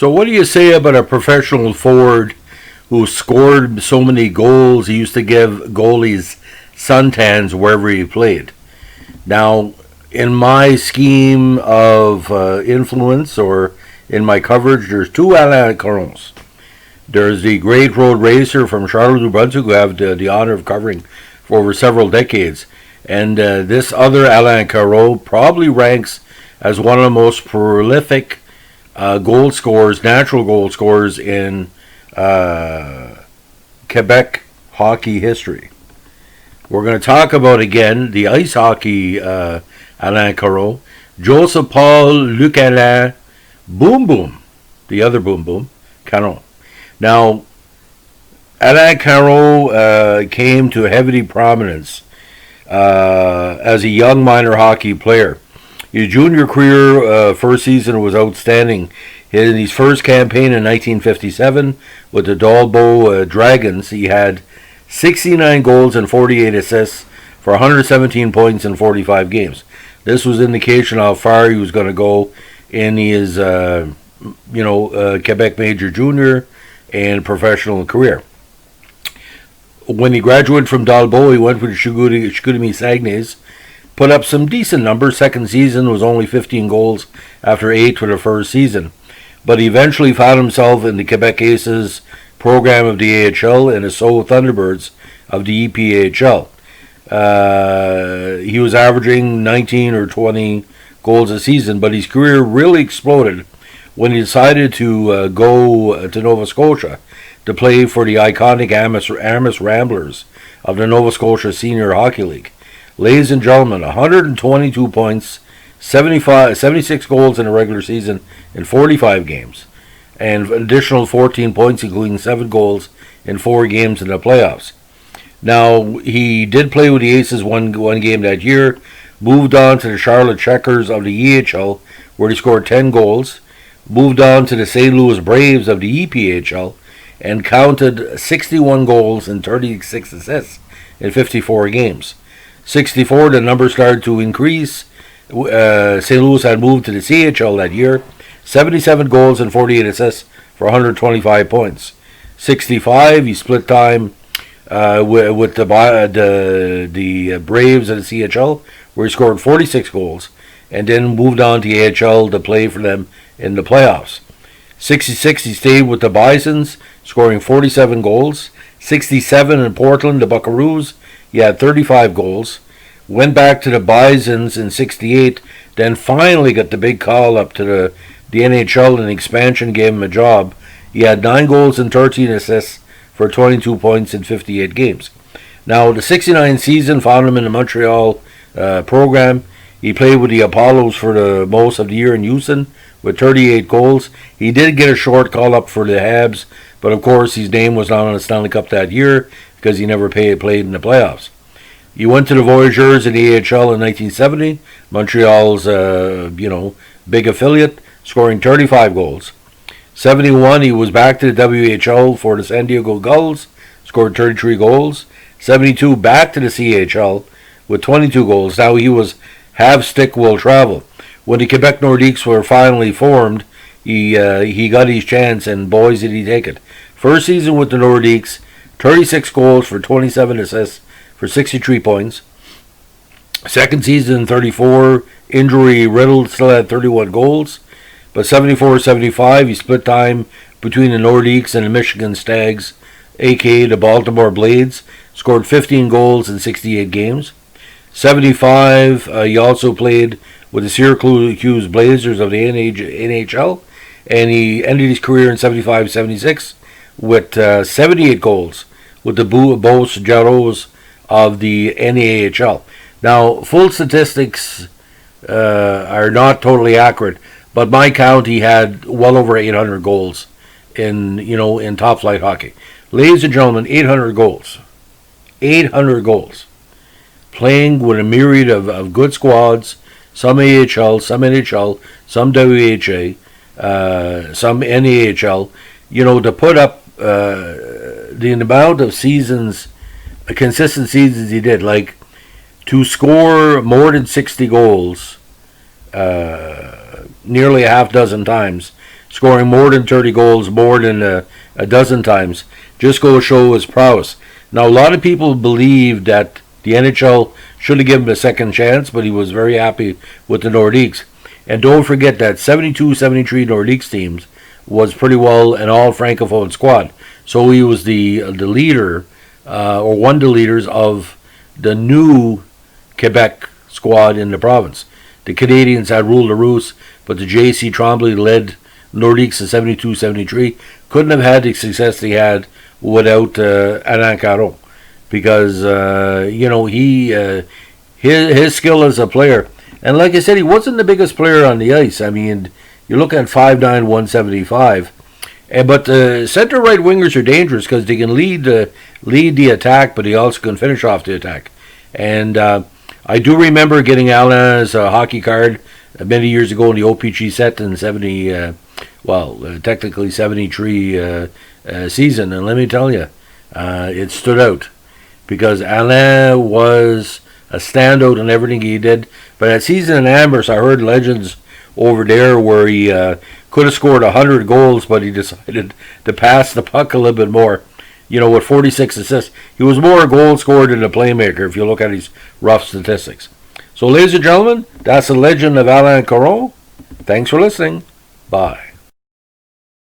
So, what do you say about a professional forward who scored so many goals he used to give goalies suntans wherever he played? Now, in my scheme of influence or in my coverage, there's two Alain Carons. There's the great road racer from Charlotte, New Brunswick, who I have the honor of covering for over several decades. And this other Alain Caron probably ranks as one of the most prolific goal scorers, natural goal scorers in Quebec hockey history. We're going to talk about, again, the ice hockey Alain Caron, Joseph Paul Luc Alain Boom Boom, the other Boom Boom, Caron. Now, Alain Caron came to heavy prominence as a young minor hockey player. His junior career first season was outstanding. In his first campaign in 1957 with the Dalbo Dragons, he had 69 goals and 48 assists for 117 points in 45 games. This was indication how far he was going to go in his, Quebec Major Junior and professional career. When he graduated from Dalbo, he went with Chicoutimi Saguenay, put up some decent numbers. Second season was only 15 goals after 8 for the first season. But he eventually found himself in the Quebec Aces program of the AHL and the Sault Thunderbirds of the EPHL. He was averaging 19 or 20 goals a season, but his career really exploded when he decided to go to Nova Scotia to play for the iconic Amos Ramblers of the Nova Scotia Senior Hockey League. Ladies and gentlemen, 122 points, 76 goals in a regular season in 45 games, and an additional 14 points, including 7 goals in 4 games in the playoffs. Now, he did play with the Aces one game that year, moved on to the Charlotte Checkers of the EHL, where he scored 10 goals, moved on to the St. Louis Braves of the EPHL, and counted 61 goals and 36 assists in 54 games. 64, the number started to increase. St. Louis had moved to the CHL that year. 77 goals and 48 assists for 125 points. 65, he split time with the Braves of the CHL, where he scored 46 goals, and then moved on to AHL to play for them in the playoffs. 66, he stayed with the Bisons, scoring 47 goals. 67 in Portland, the Buckaroos, he had 35 goals. Went back to the Bisons in 68, then finally got the big call up to the NHL, and expansion gave him a job. He had 9 goals and 13 assists for 22 points in 58 games. Now, the 69 season found him in the Montreal program. He played with the Apollos for the most of the year in Houston with 38 goals. He did get a short call-up for the Habs, but of course his name was not on the Stanley Cup that year because he never played in the playoffs. He went to the Voyageurs in the AHL in 1970, Montreal's big affiliate, scoring 35 goals. 71, he was back to the WHL for the San Diego Gulls, scored 33 goals. 72, back to the CHL with 22 goals. Now he was have stick will travel. When the Quebec Nordiques were finally formed, he got his chance, and boys did he take it. First season with the Nordiques, 36 goals for 27 assists for 63 points. Second season, 34, injury riddled, still had 31 goals. But 74-75, he split time between the Nordiques and the Michigan Stags, aka the Baltimore Blades, scored 15 goals in 68 games. 75, he also played with the Syracuse Blazers of the NHL, and he ended his career in 75-76 with 78 goals with the Beauce Jarros of the NAHL. Now, full statistics are not totally accurate, but my count, he had well over 800 goals in top flight hockey. Ladies and gentlemen, 800 goals. 800 goals. Playing with a myriad of good squads, some AHL, some NHL, some WHA, some NAHL. To put up the amount of seasons, consistent seasons he did, like to score more than 60 goals nearly a half dozen times, scoring more than 30 goals more than a dozen times. Just go to show his prowess. Now, a lot of people believe that the NHL should have given him a second chance, but he was very happy with the Nordiques. And don't forget that 72-73 Nordiques teams was pretty well an all Francophone squad. So he was the leader, or one of the leaders of the new Quebec squad in the province. The Canadians had ruled the roost, but the J.C. Tremblay led Nordiques in 72-73. Couldn't have had the success they had without Alain Caron, because his skill as a player, and like I said, he wasn't the biggest player on the ice. I mean, you look at 5'9", 175, but center right wingers are dangerous because they can lead the attack, but they also can finish off the attack. And I do remember getting Alain's hockey card many years ago in the OPG set in technically 73 season, and let me tell you, it stood out because Alain was a standout in everything he did. But that season in Amherst, I heard legends over there where he could have scored 100 goals, but he decided to pass the puck a little bit more. With 46 assists, he was more a goal scorer than a playmaker if you look at his rough statistics. So, ladies and gentlemen, that's the legend of Alain Caron. Thanks for listening. Bye.